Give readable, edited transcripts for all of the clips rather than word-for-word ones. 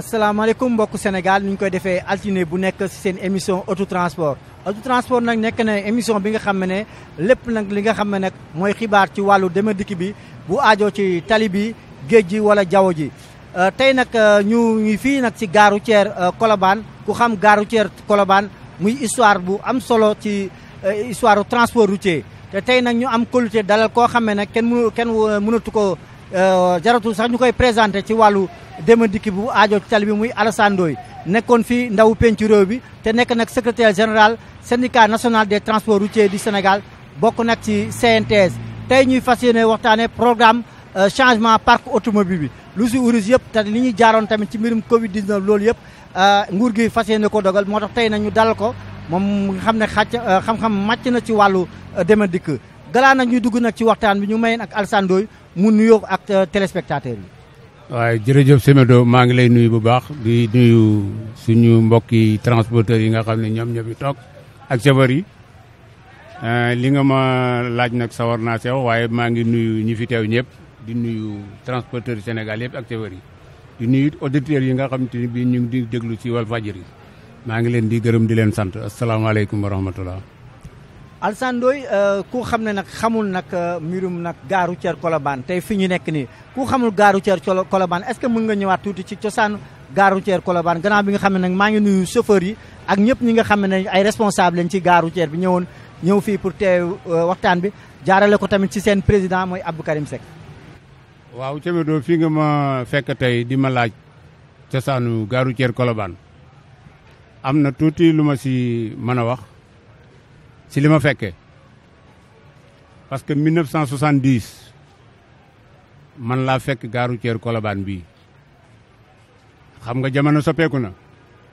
asalaamaaleykum mbokku Sénégal ni ñu koy defee altine bu nekk ci seen émission autotransport nag nekk na émission bi nga xam ne lépp nag li nga xam ne nag mooy xibaar ci wàllu dem ak dikk bi bu aajoo ci tali bi géej gi wala jaww ji tey nag ñu fii nag ci gare routière Colobane ku xam gare routière Colobane muy histoire bu am solo ci histoire transport routier te tey nag ñu am kóolute dalal koo xam ne nag kenn mënatu ko jaratul sax ñu koy présenté ci wàllu dem dikki bu aajo ci tali bi muy Alassane Ndoye nekkoon fii ndawu pencu réew bi te nekk nag secrétaire général syndicat national des transports routiers du Sénégal bokk nag ci CNTS tey ñuy fas yéene waxtaane programme changement parc automobile bi lu si urus yëpp te li ñuy jaaroon tamit ci mbirum Covid 19 loolu yëpp nguur gi fas yéene ko dogal moo tax tey nañu dalal ko moom nga xam ne xam-xam màcc na ci wàllu dem dikk galaa nag ñuy dugg nag ci waxtaan bi ñu mayeen ak Alassane Ndoye mu nuyoo ak téléspectateurs yi. waaye jërëjëf Semedo maa ngi lay nuyu bu baax di nuyu suñu mbokki transporteurs yi nga xam ne ñoom ñoo fi toog ak chauffeur yi li nga ma laaj nag sawar naa sew waaye maa ngi nuyu ñi fi teew ñëpp di nuyu transporteurs yi Sénégal yëpp ak chauffeur yi di nuyu auditeurs yi nga xam te ni bii ñu ngi di déglu ci Walfadjri maa ngi leen di gërëm di leen sant asalaamaaleykum wa rahmatullah. Alassane Ndoye ku xam ne nag xamul nag mbirum nag gare routière Colobane tey fi ñu nekk nii ku xamul gare routière Colobane est-ce que mën nga ñëwaat tuuti ci cosaanu gare routière Colobane gannaaw bi nga xam ne nag maa ngi nuyu chauffeur yi ak ñëpp ñi nga xam ne ay responsable lañ ci gare routière bi ñëw fii pour teew waxtaan bi jaarale ko tamit ci seen président mooy Abdou Karim Seck. waaw Semedo fii nga ma fekk tey di ma laaj cosaanu gare routière Colobane am na tuuti lu ma si mën a wax. ci li ma fekkee parce que 1970 man laa fekk gare routière Colobane bii xam nga jamono soppeeku na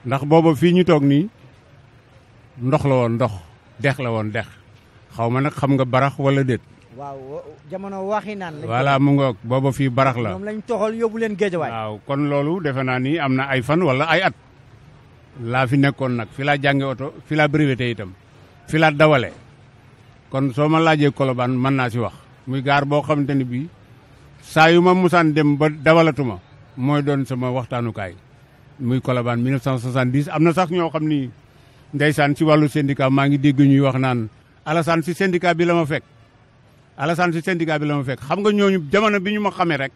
ndax booba fii ñu toog nii ndox la woon ndox dex la woon dex xaw ma nag xam nga barax wala déet. waaw jamono waxi naan lañ voilà mu ngoog booba fii barax la. ñoom lañ toxal yóbbu leen géejawaay. waaw kon loolu defe naa ni am na ay fan wala ay at laa fi nekkoon nag fi laa jànge oto fi laa breveté itam. fi laa dawale kon soo ma laajee Colobane mën naa si wax muy gaar boo xamante ni bii saa yu ma musaan dem ba dawalatuma mooy doon sama waxtaanukaay muy Colobane 1970 am na sax ñoo xam ni ndeysaan si wàllu syndicat maa ngi dégg ñuy wax naan Alassane si syndicat bi la ma fekk Alassane si syndicat bi la ma fekk xam nga ñooñu jamono bi ñu ma xamee rek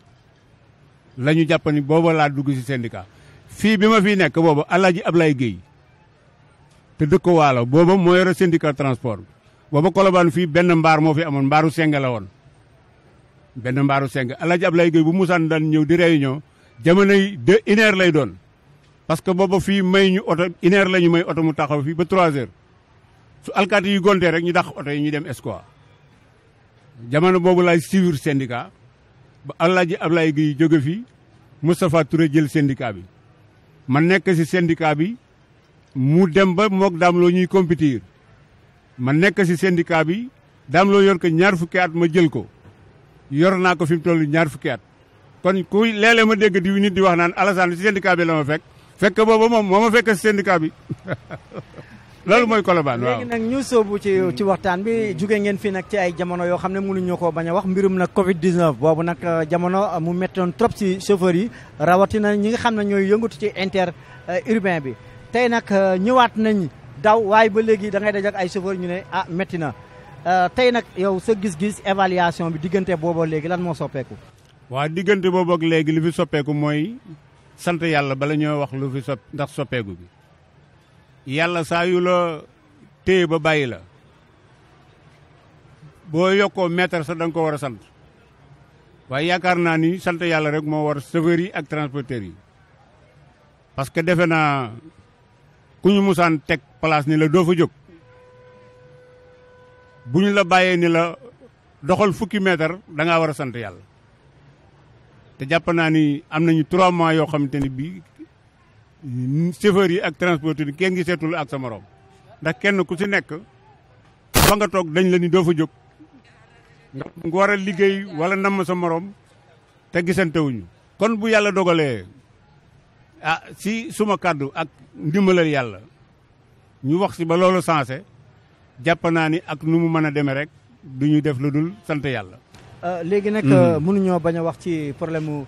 la ñu jàpp ni booba laa dugg si syndicat fii bi ma fii nekk booba Alaaji Ablaye Guèye te dëkk Waalo booba moo yore syndicat transport booba Colobane fii benn mbaar moo fi amoon mbaaru seng la woon benn mbaaru seng Alaaji Ablaye Gueye bu musaan daan ñëw di réunion jamono yi 1 heure lay doon parce que booba fii may ñu oto 1 heure la ñu may oto mu taxaw fii ba 3 heures su alkaati yi gontee rek ñu dàq oto yi ñu dem Escouade jamono boobu laay suivre syndicat ba Alaaji Ablaye Gueye jóge fii Moustapha Touré jël syndicat bi ma nekk si syndicat bi mu dem ba moog daam loo ñuy compétir ma nekk si syndicat bi daam loo yor ko ñaar fukki at ma jël ko yor naa ko fi mu toll ñaar fukki at kon kuy léeg-léeg ma dégg di nit di wax naan Alassane si syndicat bi la ma fekk booba moom moo ma fekk si syndicat bi loolu mooy Colobane waaw. léegi nag ñu sóobu ci waxtaan bi jóge ngeen fii nag ci ay jamono yoo xam ne mënuñu ko bañ a wax mbirum nag Covid 19 boobu nag jamono mu mettoon trop ci chauffeur yi rawatina ñi nga xam ne ñooy yëngatu ci inter urbain bi. tey nag ñëwaat nañ daw waaye ba léegi da ngay daj ak ay chauffeur ñu ne métti na tey nag yow sa gis-gis évaluation bi diggante boobu léegi lan moo soppeeku. waaw diggante boobu ak léegi li fi soppeeku mooy sant yàlla bala ñoo wax lu fi ndax soppeeku bi yàlla saa yu la téye ba bàyyi la boo yokkoo mètre sax da nga ko war a sant waaye yaakaar naa ni sant yàlla rek moo war chauffeur yi ak transporteurs yi parce que defe naa. ku ñu musaan teg place ni la doo fa jóg bu ñu la bàyyee ni la doxal fukki mètre da ngaa war a sant yàlla te jàpp naa ni am nañu 3 mois yoo xamante ni bii chauffeur yi ak transporteur yi kenn ngi seetul ak sa morom ndax kenn ku si nekk fa nga toog dañ la ni doo fa jóg nga war a liggéey wala namm sa morom te gisantewuñu kon bu yàlla dogalee si suma kàddu ak ndimbalal yàlla ñu wax si ba loolu sensé jàpp naa ni ak nu mu mën a demee rek du ñu def lu dul sant yàlla. léegi nag mënuñoo bañ a wax ci problème mu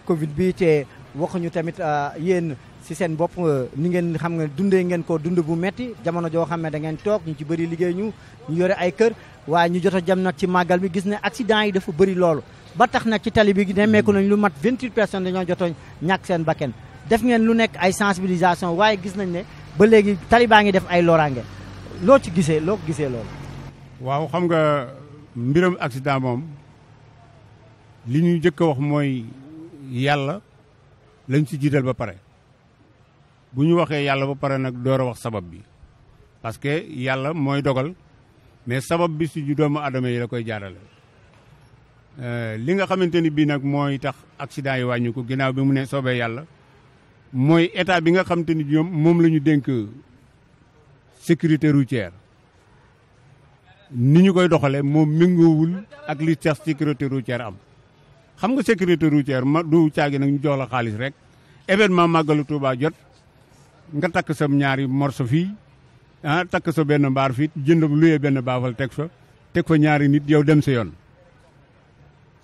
Covid bi te waxuñu tamit yéen si seen bopp ni ngeen xam nga dundee ngeen ko dund bu metti jamono joo xam ne da ngeen toog ñu ci bëri liggéey ñu yore ay kër waaye ñu jot a jëm nag ci màggal bi gis ne accident yi dafa bëri loolu ba tax nag ci tali bi nemmeeku nañ lu mat 28 personnes dañoo jotoon ñàkk seen bakken def ngeen lu nekk ay sensibilisation waaye gis nañ ne ba léegi tali baa ngi def ay loraange loo ko gisee loolu. waaw xam nga mbiram accident moom li ñuy jëkk a wax mooy yàlla lañ ci jiital ba pare bu ñu waxee yàlla ba pare nag door a wax sabab bi parce que yàlla mooy dogal mais sabab bi si doomu adama yi la koy jaarale. li nga xamante ni bii nag mooy tax accident yi wàññi ko ginnaaw bi mu ne soobee yàlla mooy état bi nga xamante ni ñoom moom la ñu dénk sécurité routière ni ñu koy doxalee moom méngoowul ak li tax sécurité routière am. xam nga sécurité routière ma du caagi nag ñu jox la xaalis rek événement màggalu Tuubaa jot nga takk sa ñaari morso fii takk sa benn mbaar fii jënd luyee benn baafal teg fa ñaari nit yow dem sa yoon.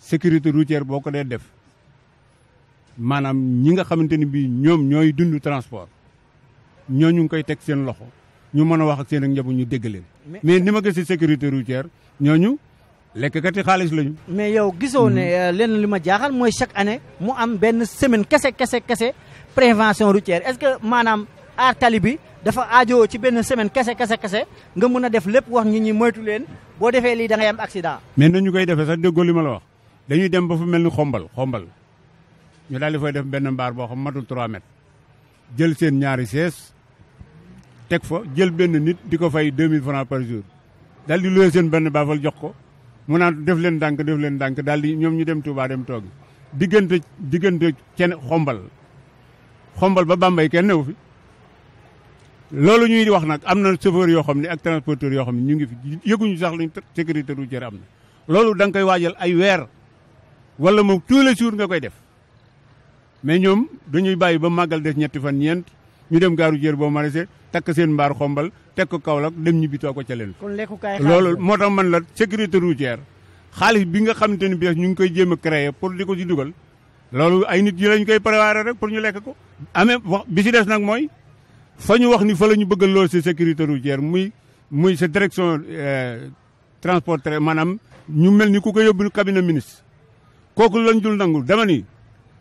sécurité routière boo ko dee def maanaam ñi nga xamante ni bii ñoom ñooy dund transport ñooñu ngi koy teg seen loxo ñu mën a wax ak seen ak njaboot ñu dégg leen. mais ni ma gis ci sécurité routière ñooñu lekkati xaalis lañu. mais yow gisoo ne lenn li ma jaaxal mooy chaque année mu am benn semaine kese prévention routière est-ce que maanaam aar tali bi dafa aajowoo ci benn semaine kese nga mën a def lépp wax nit ñi moytu leen boo defee lii da ngay am accident. mais nañu koy defee sax déggoo li ma la wax. dañuy dem ba fu mel ni xombal ñu daal di fay def benn mbaar boo xam matul 3 mètres jël seen ñaari sees teg fa jël benn nit di ko fay 2000 francs par jour daal di loué seen benn baafal jox ko mu naan def leen ndànk daal di ñoom ñu dem Touba dem toogi diggante kenn xombal ba Bambey kenn newu fi. loolu ñuy wax nag am na chauffeur yoo xam ne ak transporteur yoo xam ne ñu ngi fi yëguñu sax luñ sécurité routière am na loolu da nga koy waajal ay weer wala moom tous les jours nga koy def mais ñoom dañuy bàyyi ba màggal des ñetti fan ñeent ñu dem gaaru jër boo maraîcher takk seen mbaar xombal teg ko Kaolack dem ñibbi too ko ca leen. kon lekkukaay loolu moo tax man la sécurité routière xaalis bi nga xamante ni bii ñu ngi koy jéem a créer pour di ko ci dugal loolu ay nit yi lañ koy préparer rek pour ñu lekk ko. amee wax bi ci des nag mooy fa ñu wax ni fa la ñu bëgg lool si sécurité routière muy sa direction transport maanaam ñu mel ni ku ko yóbbu cabinet ministre kooku lañ dul nangu dama ni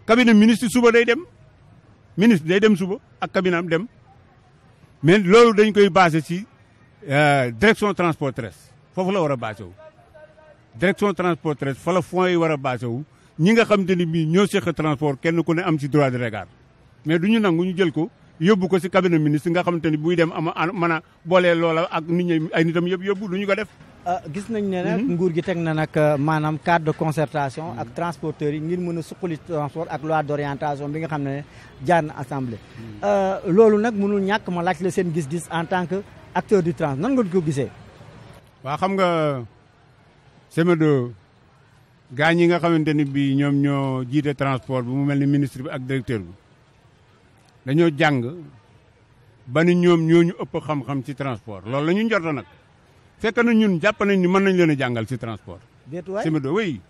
cabinet ministre suba day dem ministre day dem suba ak cabinet am dem mais loolu dañ koy basé ci direction transport terrestre foofu la war a basé wu. direction transport terrestre fa la fonds yi war a basé wu ñi nga xamante ni bii ñoo seq transport kenn ku ne am ci droit de regard mais du ñu nangu ñu jël ko yóbbu ko ci cabinet ministre nga xamante ni buy dem mën a boolee loola ak nit ñi ay nitam yëpp yóbbu du ñu ko def. gis nañ ne nag nguur gi teg na nag maanaam cadre de concertation ak transporteurs yi ngir mën a suqali transport ak loi d'orientation bi nga xam ne jaar na assemblée. loolu nag mënul ñàkk ma laaj la seen gis-gis en tant que acteur du transport nan nga ko gisee. waaw xam nga Semedo gaa ñi nga xamante ni bii ñoom ñoo jiite transport bi mu mel ni ministre bi ak directeur bi dañoo jàng ba ni ñoom ñoo ñu ëpp xam-xam ci transport loolu la ñu njort nag. fekk na ñun jàpp nañ ni mën nañ leen a jàngal ci transport. Semedo oui.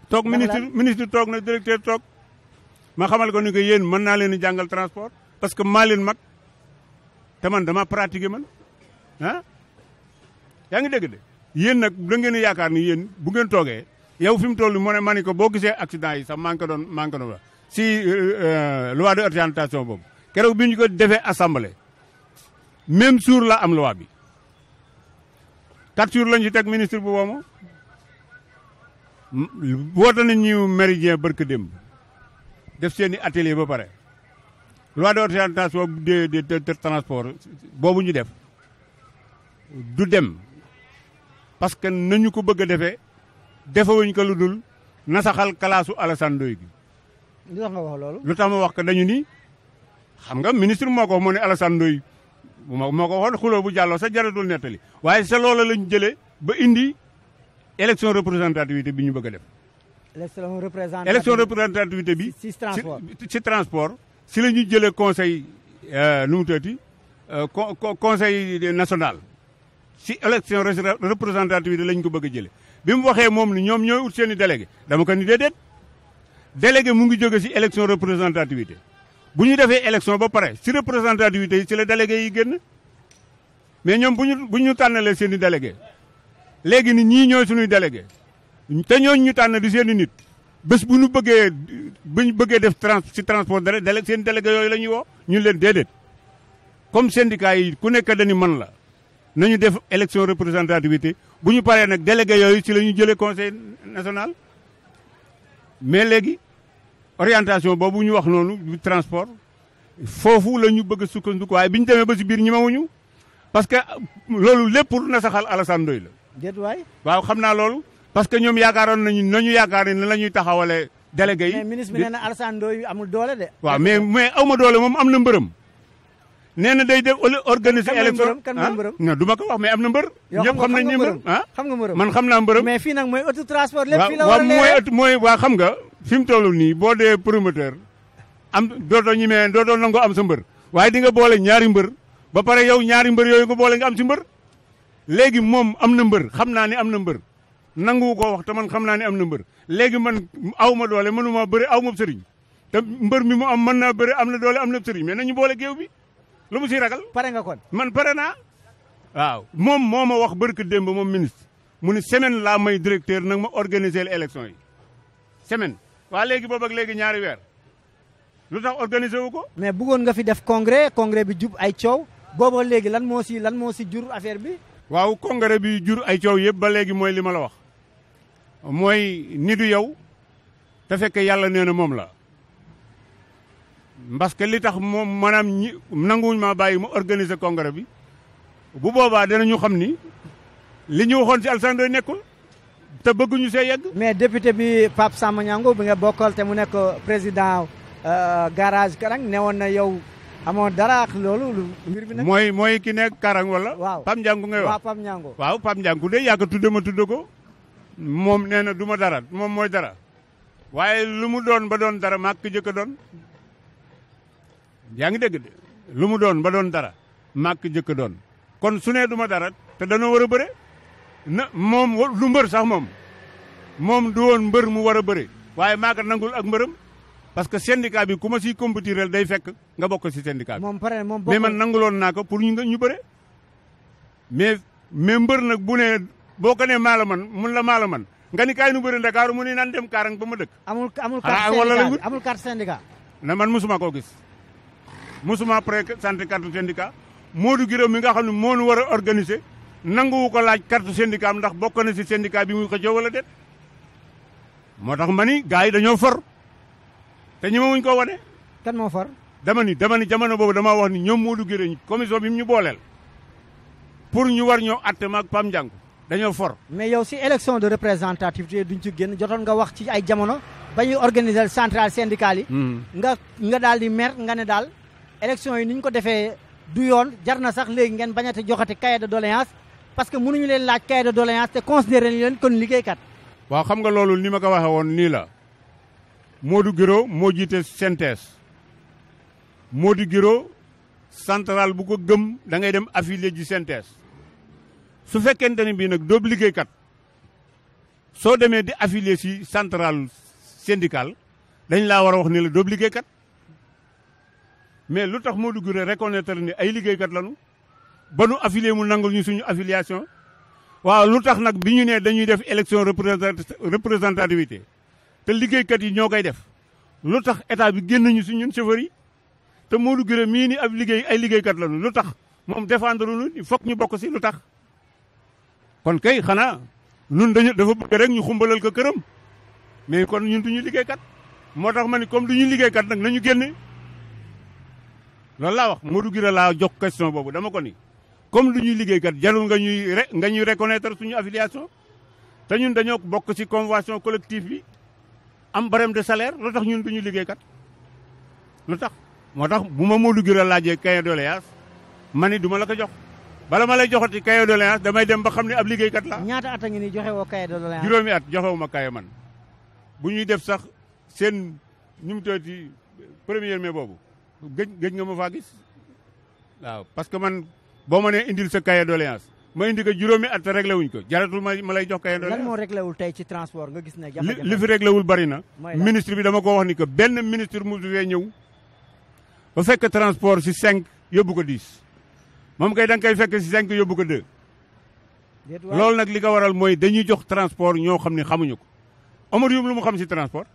toog ministre toog na directeur toog ma xamal ko ni que yéen mën naa leen a jàngal transport parce que maa leen mag te man dama pratiquer man ah. yaa ngi dégg de yéen nag da ngeen a yaakaar ni yéen bu ngeen toogee yow fi mu toll nii moo ne ma ni ko boo gisee accident yi sax maa ngi ko doon wax si loi d'orientation boobu keroog bi ñu ko defee assemblée même jour la am loi bi. 4 jours lañu ci teg ministre bu woomo woote nañ ñu méridien barke démb def seen i atelier ba pare loi d'orientation de transport boobu ñu def du dem parce que nañu ko bëgg a defee defewuñ ko lu dul nasaxal kalaasu Alassane Ndoye gi. lu tax nga wax loolu. lu tax ma wax ko dañu ni xam nga ministre moo ko wax moo ne Alassane Ndoye moo ko waxoon xuloo bu jàlloo sa jaratul nettali waaye sa loola lañu jëlee ba indi élection représentativité bi ñu bëgg a def. élection représentativité bi. ci transport si la ñuy jëlee conseil nu mu tuddati conseil national si élection représentativité lañ ko bëgg a jëlee bi mu waxee moom ni ñoom ñooy ut seen i délégué dama ko ni déedéet délégué mu ngi jóge si élection représentativité bu ñu defee élection ba pare si représentativité yi si la délégué yi génn mais ñoom bu ñu tànnalee seen i délégué léegi ni ñii ñooy suñuy délégué te ñooñu ñu tànn di seen i nit bés bu ñu bëggee def transport seen délégué yooyu la ñuy woo ñu leen déedéet comme syndicat yi ku nekk dañu mën la nañu def élection représentativité bu ñu paree nag délégué yooyu ci la ñu jëlee conseil national mais léegi orientation boobu ñu wax noonu du transport foofu la ñu bëgg a sukkandiku waaye bi ñu demee ba si biir ñemewuñu parce que loolu lépp pour na saxal Alassane Ndoye la. déet waay. waaw xam naa loolu. parce que ñoom yaakaaroon nañu yaakaar ne la ñuy taxawalee délégué yi. mais ministre bi nee na Alassane Ndoye amul doole de. waaw mais aw ma doole moom am na mbërëm. nee na day def organiser élection kan mooy mbërëm non du ma ko wax mais am na mbër. ñëpp xam nañ ne mbër xam nga mbërëm man xam naa mbërëm. mais fii nag mooy auto transport lépp fii la war a leer mooy waa xam nga fi mu toll nii boo dee promoteur am dootoo nangoo am sa mbër waaye di nga boole ñaari mbër ba pare yow ñaari mbër yooyu nga boole nga am si mbër léegi moom am na mbër xam naa ne am na mbër nangu ko wax te man xam naa ne am na mbër léegi man aw ma doole mënuma bëri aw ma sëriñ te mbër mi mu am mën naa bëri am na doole am na sëriñ mais nañu boole géew bi lu mu si ragal. pare nga kon man pare naa. waaw moom moo ma wax barke démb moom ministre mu ni semaine laa may directeur nag ma organiser élection yi semaine. waa léegi boobu ak léegi ñaari weer lu tax organiser wu ko. mais bëggoon nga fi def congrès bi jub ay coow booba léegi lan moo si jur affaire bi. waaw congrès bi jur ay coow yëpp ba léegi mooy li ma la wax mooy ni du yow te fekk yàlla nee na moom la. parce que li tax moom maanaam nanguwuñ maa bàyyi mu organiser congrès bi bu boobaa danañu xam ni li ñu waxoon ci Alassane Ndoye nekkul te bëgguñu see yegg. mais député bi Pape Samba Niango bi nga bokkal te mu nekk président garage Karang newoon na yow amoo dara ak loolu mbir bi nag. mooy ki nekk Karang wala. waaw Pape Niango ngay wax waaw Pape Niango. waaw Pape Niango de yaa ko tudde ma tudde ko moom nee na du ma dara moom mooy dara waaye lu mu doon ba doon dara maak jëkk a doon. yaa ngi dégg de lu mu doon ba doon dara màkk jëkk doon kon su nee du ma dara te danoo war a bëre na moom du mbër sax moom du woon mbër mu war a bëre waaye maa ko nangul ak mbërëm parce que syndicat bi ku ma siy compétirel day fekk nga bokk si syndicat bi. mais man nanguloon naa ko pour ñu bëre mais mbër nag bu ne boo ko nee maa la man mun la maa la man nga ni kaay nu bëre Ndakaaru mu ni nan dem Kaarang ba ma dëkk. amul carte syndicat na man musuma koo gis. musuma présenté carte syndicat Modou Guiro mi nga xam ne moo nu war a organiser nanguwu ko laaj carte syndicat am ndax bokk na si syndicat bi muy ko jox wala déet moo tax ma ni gars yi dañoo for te ñi ma wuñ ko wane. kan moo for. dama ni jamono boobu damaa wax ni ñoom Modou Guiro commission bi mu ñu booleel pour ñu war ñoo atte maag Pam Ndiangu dañoo for. mais yow si élection de représentativité duñ ci génn jotoon nga wax ci ay jamono ba ñuy organiser centrale syndicale yi. nga daal di mer nga ne daal. élection yi ni ñu ko defee du yoon jar na sax léegi ngeen bañate joxate cahier de doléance parce que mënuñu leen laaj cahier de doléance te considéré nañu leen kon liggéeykat. waaw xam nga loolu ni ma ko waxee woon nii la Modou Guiro moo jiite synthèse Modou Guiro central bu ko gëm da ngay dem affilié ji synthèse su fekkente ni bii nag doobu liggéeykat soo demee di affilié si central syndical dañ laa war a wax ni la doobu liggéeykat. mais lu tax Modou Guiro reconnaître ni ay liggéeykat lañu ba nu affilié mu nangul ñu suñu affiliation waaw lu tax nag bi ñu nee dañuy def élection représentativité te liggéeykat yi ñoo koy def lu tax état bi génn ñu si ñun chauffeur yi te Modou Guiro mii ni ab ay liggéeykat lañu lu tax moom défendre nu il faut ñu bokk si lu tax kon kay xanaa ñun dafa bëgg rek ñu xumbalal ko këram mais kon ñun duñu liggéeykat moo tax ma ni comme duñu liggéeykat nag nañu génne. loolu laa wax Modou Guiro laa jox question boobu dama ko ni comme du ñuy liggéeykat jarul nga ñuy reconnaître suñu affiliation te ñun dañoo bokk ci convention collective bi am barème de salaire lu tax ñun du ñu liggéeykat lu tax. moo tax bu ma Modou Guiro laajee cahier de doléance ma ni du ma la ko jox bala ma lay joxati cahier de doléance damay dem ba xam ne ab liggéeykat la. ñaata at a ngi nii joxe woo cahier de doléance. juróomi at joxewu ma cahier man bu ñuy def sax seen ñu mu tëddee 1er mai boobu. gëj nga ma faa gis waaw parce que man boo ma nee indil sa cahier doléance ma indi ko juróomi at réglé wuñ ko jaratul ma lay jox kay. lan moo réglé wul tey ci transport nga gis ne jafe-jafe li fi réglé wul bari na. ministre bi dama ko wax ni que benn ministre mu fee ñëw ba fekk transport si 5 yóbbu ko 10 moom kay da nga koy fekk si 5 yóbbu ko 2. loolu nag li ko waral mooy dañuy jox transport ñoo xam ne xamuñu ko Omar Youm lu mu xam si transport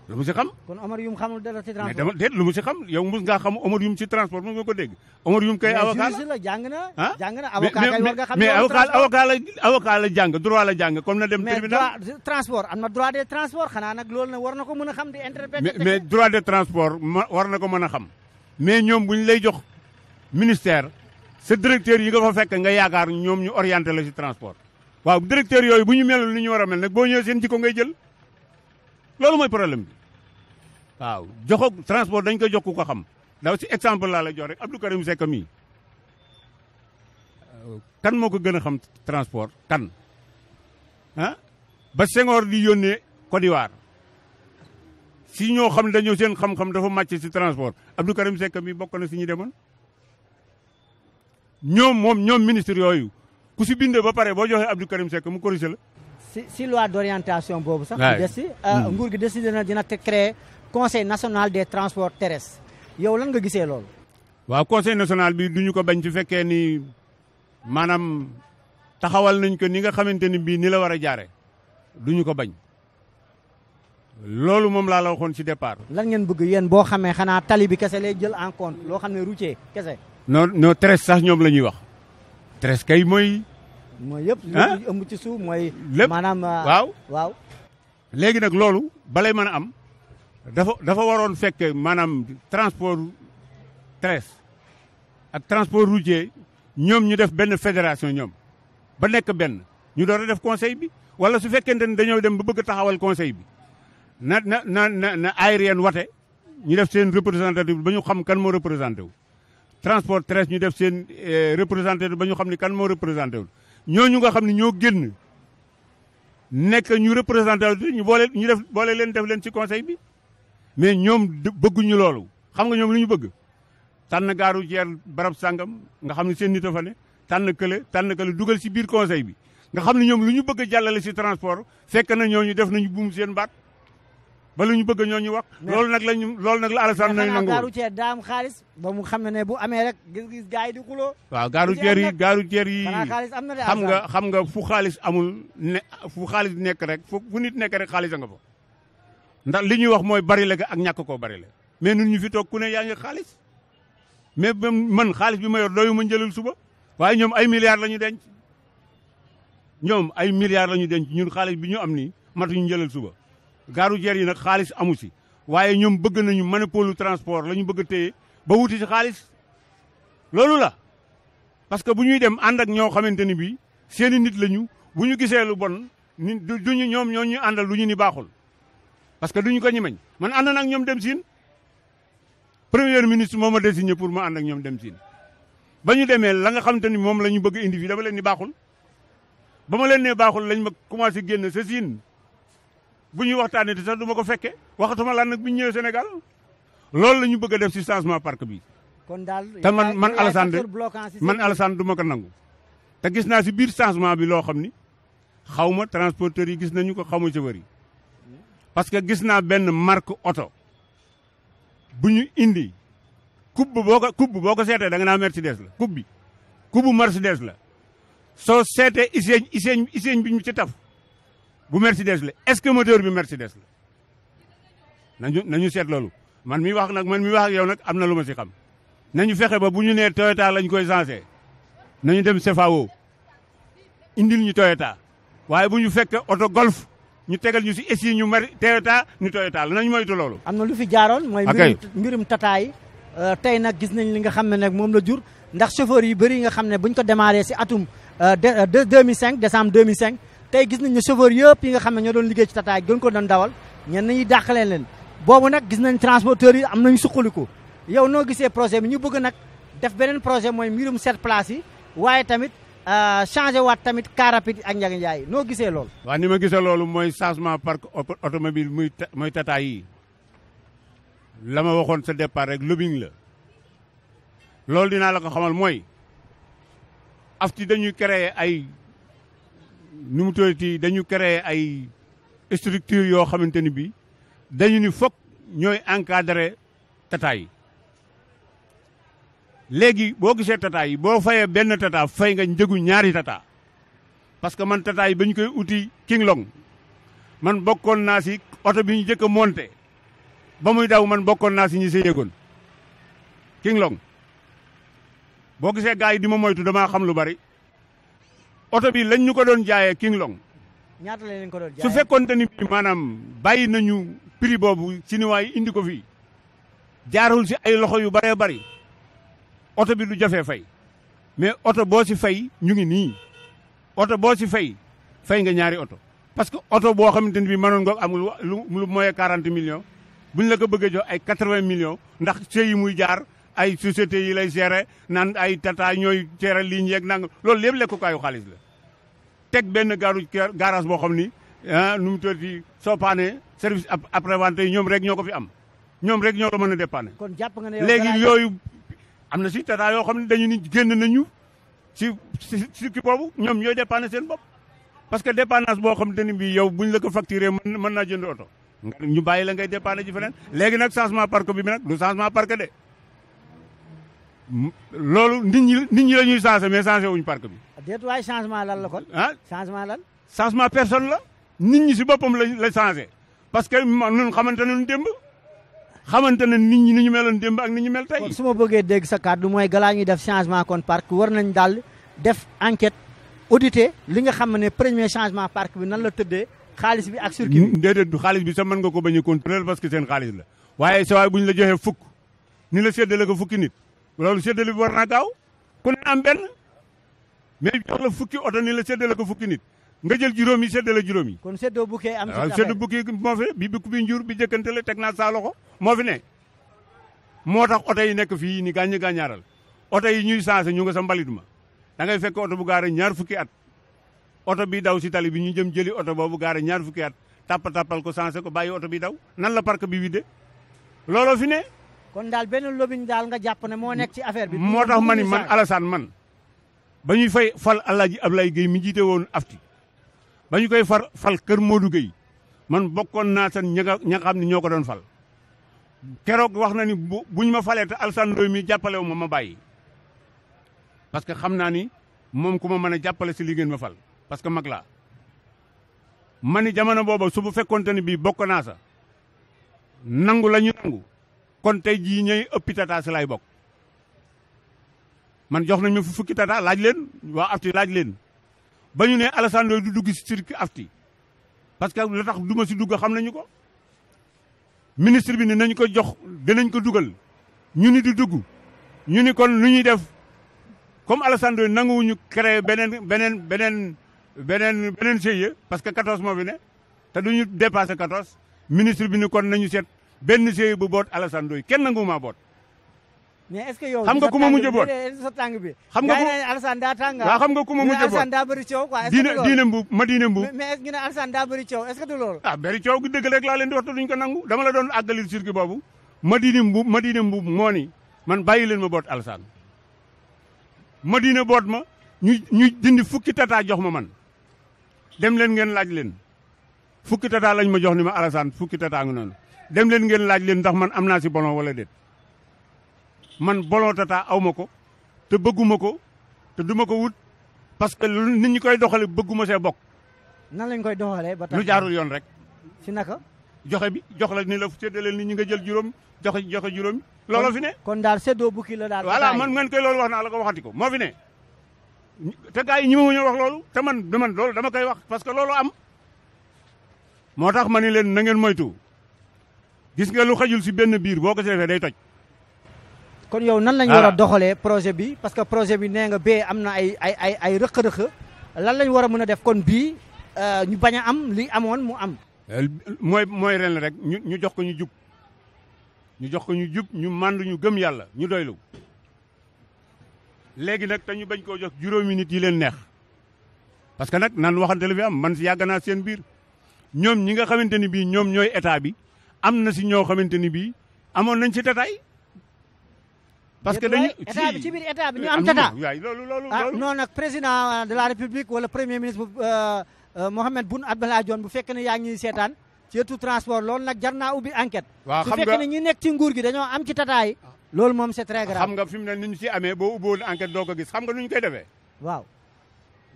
lu mu si xam. kon Omar Youm xamul dara ci transport. mais dama déet lu mu si xam yow mus ngaa xam Omar Youm si transport mos nga ko dégg. Omar Youm kay avocat la jàng na. ah jàng na avocat kay war nga xam. mais avocat la jàng droit la jàng comme na dem. tribunal mais transport am na droit de transport xanaa nag loolu nag war na ko mën a xam di interpréter. mais droit de transport war na ko mën a xam. mais ñoom bu ñu lay jox ministère sa directeur yi nga fa fekk nga yaakaar ñoom ñu orienté la si transport. waaw directeur yooyu bu ñu melul ni ñu war a mel nag boo ñëwee seen jikko ngay jël loolu mooy problème bi. waaw joxo transport dañ ko jox ku ko xam daw si exemple laa la jox rek Abdou Karim Seck mii kan moo ko gën a xam transport kan ah ba Senghor di yónnee Côte d'Ivoire si ñoo xam ne dañoo seen xam-xam dafa màcc si transport Abdou Karim Seck mii bokk na si ñu demoon ñoom ministre yooyu ku si bindee ba pare boo joxee Abdou Karim Seck mu corrigé la. si loi d'orientation boobu sax. waay des si nguur gi décidé na dina créer conseil national des transports terrestres yow lan nga gisee loolu. waaw conseil national bi duñu ko bañ ci fekkee ni maanaam taxawal nañ ko ni nga xamante ni bii ni la war a jaare duñu ko bañ loolu moom laa la waxoon ci départ. lan ngeen bëgg yéen boo xamee xanaa tali bi kese lay jël en compte loo xam ne routier kese. non terrestre sax ñoom la ñuy wax terrestre kay mooy. mooy yëpp. li ëmb ci suuf mooy. lépp maanaam waaw. léegi nag loolu balay mën a am. dafa waroon fekk maanaam transport terrestre ak transport routier ñoom ñu def benn fédération ñoom ba nekk benn ñu door a def conseil bi wala su fekkente ne dañoo dem ba bëgg a taxawal conseil bi na aérien wate ñu def seen représentatif ba ñu xam kan moo représenté wu. transport terrestre ñu def seen représentatif ba ñu xam ni kan moo représenté wu ñooñu nga xam ne ñoo génn nekk ñu représenté wu ñu boole leen def leen ci conseil bi. mais ñoom bëgguñu loolu xam nga ñoom lu ñu bëgg tànn gaaru jeer barab sàngam nga xam ne seen nit a fa ne tànn kële dugal si biir conseil bi nga xam ne ñoom lu ñu bëgg a jàllale si transport fekk na ñooñu def nañu buum seen baat ba lu ñu bëgg ñooñu wax. loolu nag la Alassane nañu nangu. gaaru jeer daa am xaalis ba mu xam ne bu amee rek gis gars yi di xuloo. waaw gaaru jeer yi xaalis am na de xam nga fu xaalis amul ne fu xaalis nekk rek fu nit nekk rek xaalis a nga fa. ndax li ñuy wax mooy bari la ak ñàkk koo bari la mais nun ñu fi toog ku ne yaa ngi xaalis mais man xaalis bi ma yor doyu ma njëlal suba waaye ñoom ay milliards la ñu denc ñun xaalis bi ñu am nii matuñu njëlal suba gaaru jeer yi nag xaalis amu si waaye ñoom bëgg nañu monopole transport la ñu bëgg a téye ba wuti si xaalis loolu la parce que bu ñuy dem ànd ak ñoo xamante ni bii seeni nit lañu bu ñu gisee lu bon ni duñu ñoom ñoo ñu àndal lu ñu ni baaxul parce que duñu ko ñimeñ man ànd na ak ñoom dem siin premier ministre moo ma désigné pour ma ànd ak ñoom dem siin ba ñu demee la nga xamante ni moom la ñu bëgg indi fii dama leen ni baaxul ba ma leen nee baaxul lañ ma commencé génn sa siin bu ñuy waxtaanee te sax du ma ko fekke waxatuma lan nag bu ñu ñëwee Sénégal loolu la ñu bëgg a def si changement parc bi. kon daal te man Alassane du ma ko nangu. te gis naa si biir changement bi loo xam ni xaw ma transporteurs yi gis nañu ko xaw ma chauffeur yi parce que gis naa benn marque oto bu ñu indi coupe boo ko seetee da nga naa Mercedes la coupe bu Mercedes la soo seetee iseeñ bi ñu ci taf bu Mercedes la est-ce que moteur bi Mercedes la nañu seet loolu man mi wax ak yow nag am na lu ma si xam nañu fexe ba bu ñu nee Toyota lañ koy changé nañu dem CFAO indil ñu Toyota waaye bu ñu fekk oto Golf ñu tegal ñu si esi ñu mari Toyota la nañu moytu loolu. am na lu fi jaaroon. mooy mbirum tata yi tey nag gis nañ li nga xam ne nag moom la jur ndax chauffeur yu bëri yi nga xam ne buñ ko démarré si atum 2005 décembre 2005 tey gis nañ ne chauffeur yëpp yi nga xam ne ñoo doon liggéey ci tata yi gën ko doon dawal ñenn ñi dàqalee leen boobu nag gis nañ transporteurs yi am nañu suqaliku yow noo gisee projet bi ñu bëgg nag def beneen projet mooy mbirum 7 places yi waaye tamit changé waat tamit car rapide ak Ndiaga Ndiaye noo gisee loolu. waaw ni ma gisee loolu mooy changement parc automobile mooy tata yi la ma waxoon sa départ rek lobbying la loolu dinaa la ko xamal mooy afti dañuy créer ay nu mu tuddati dañu créer ay structure yoo xamante ni bii dañu ni foog ñooy encadrer tata yi léegi boo gisee tata yi boo fayee benn tata fay nga njëgu ñaari tata parce que man tata yi ba ñu koy uti King Long man bokkoon naa si oto bi ñu njëkk a monté ba muy daw man bokkoon naa si ñi sa yéegoon King Long boo gisee gars yi di ma moytu damaa xam lu bari oto bi lañ ñu ko doon jaayee King Long ñaata lañ leen ko doon jaayee su fekkoonte ni bii maanaam bàyyi nañu prix boobu chinois yi indi ko fii jaarul si ay loxo yu bëree bëri oto bi du jafee fay mais oto boo si fay ñu ngi nii oto boo si fay nga ñaari oto parce que oto boo xamante ni bii mënoon nga am lu mooy 40 millions buñ la ko bëggee jox ay 80 millions ndax sëy yi muy jaar ay sociétés yi lay gérer naan ay tata ñooy gérer ligne yeeg nang loolu lépp lekkukaayu xaalis la teg benn garage boo xam ni nu mu tuddati soo paanee service après-vente yi ñoom rek ñoo ko fi am ñoom rek ñoo ko mën a dépanner. kon jàpp nga ne yow léegi yooyu am na si tata yoo xam ne dañu ni génn nañu si kii boobu ñoom ñooy dépanner seen bopp parce que dépannage boo xam te ni bii yow buñ la ko facturé mën naa jënd oto ñu bàyyi la ngay dépanner ji feneen léegi nag changement parc bi nag du changement parc de loolu nit ñi la ñuy changé mais changé wuñu parc bi. déet waay changement lan la kon. ah changement lan. changement personne la nit ñi si boppam la changé parce que ñun xamante nañu démb xamante na nit ñi ni ñu meloon démb ak ni ñu mel tey. kon su ma bëggee dégg sa kàddu mooy galaa ñuy def changement kon parc war nañ daal def enquête audité li nga xam ne premier changement parc bi nan la tëddee xaalis bi ak circuit bi. déedéet du xaalis bi sax mën nga ko bañ a contrôler parce que seen xaalis la waaye sa waay bu ñu la joxee fukk ni la séddale ko fukki nit loolu séddale bi war naa gaaw ku ne am benn mais jox la fukki oto ni la séddale ko fukki nit nga jël juróom yi séddale juróom yi. kon séddoo bukkee am. waaw séddoo bukkee moo fi bi bukk bi njur bi jëkkante la teg naa saa loxo moo fi ne. moo tax oto yi nekk fii ni gàññi gàññaaral oto yi ñuy changé ñu nga sa mbalit ma da ngay fekk oto bu gaare ñaar fukki at oto bi daw si tali bi ñu jëm jëli oto boobu gaare ñaar fukki at tappal ko changé ko bàyyi oto bi daw nan la parc bi widde looloo fi ne. kon daal benn lobbying daal nga jàpp ne moo nekk ci affaire bi. moo tax man Alassane man ba ñuy fal Alaaji Ablaye Gueye mi jiite woon afti ba ñu koy fal kër Modou Gueye man bokkoon naa seen ña xam ne ñoo ko doon fal keroog wax na ni buñ ma falee te Alassane Ndoye mi jàppale wu ma bàyyi parce que xam naa ni moom ku ma mën a jàppale si li ngeen ma fal parce que mag laa ma ni jamono booba su bu fekkoonte ni bii bokk naa sa nangu la ñu nangu kon tey jii ñooy ëppi tata si lay bokk man jox nañ ma fukki tata laaj leen waa afti laaj leen ba ñu ne Alassane Ndoye du dugg si circuit afti parce que la tax du ma si dugg xam nañu ko ministre bi ne nañ ko jox dinañ ko dugal ñu ni du dugg ñu ni kon lu ñuy def comme Alassane Ndoye nanguwuñu créer beneen GIE parce que 14 moo fi ne te duñu dépassé 14 ministre bi ni kon nañu seet benn GIE bu boot Alassane Ndoye kenn nanguwuma boot. mais est-ce que yow xam nga ku ma mujj boot sa tàng bi xam nga ko Alassane daa tàng waaw xam nga ku ma mujj boot Alassane daa bëri coow quoi diine mbuub ma diine mbuub mais est-ce que ñu ne Alassane daa bëri coow est-ce que du loolu bëri coow gi dëgg rek laa leen di wax te duñ ko nangu dama la doon àggalil circuit boobu ma diine mbuub moo ni man bàyyi leen ma boot Alassane ma diine boot ma ñu dindi fukki tata jox ma man dem leen ngeen laaj leen fukki tata lañ ma jox ni ma Alassane fukki tata nga noonu dem leen ngeen laaj leen ndax man am naa si bolon wala déet man bolon tata aw ma ko te bëgguma ko te duma ko wut parce que nit ñi koy doxale bëgguma see bokk. nan lañ koy doxalee ba tax lu jaarul yoon rek. si naka. joxe bi jox la ni la séddaleel nit ñi nga jël juróom joxe juróom. looloo fi ne. kon daal séddoo bukki la daal. voilà man ngeen koy loolu wax naa la ko waxati ko moo fi ne. te gars yi ñi ma wax loolu te man loolu dama koy wax parce que loolu am. moo tax ma ni leen na ngeen moytu gis nga lu xajul si benn biir boo ko si defee day toj. kon yow nan lañ war a doxalee projet bi parce que projet bi nee nga bee am na ay rëq-rëq lan lañ war a mën a def kon bii ñu bañ a am li amoon mu am. mooy ren rek ñu jox ko ñu jub ñu jox ko ñu jub ñu màndu ñu gëm yàlla ñu doylu léegi nag te ñu bañ koo jox juróomi nit yi leen neex parce que nag nan waxante la fi am man si yàgg naa seen biir ñoom ñi nga xamante ni bii ñoom ñooy état bi am na si ñoo xamante ni bii amoon nañ si détail parce que dañu état bi ci biir état bi ñu am tata. waay loolu non nag président de la république wala premier ministre Mohamed Boun Abdallah Dionne bu fekkee ne yaa ngi seetaan ci tout transport loolu nag jar naa ubbi enquête. waaw su xam nga fekkee ne ñi nekk ci nguur gi dañoo am ci tata yi. loolu moom c'est très grave. xam nga fi mu ne ni ñu si amee boo ubboon enquête doo ko gis xam nga nu ñu koy defee. waaw.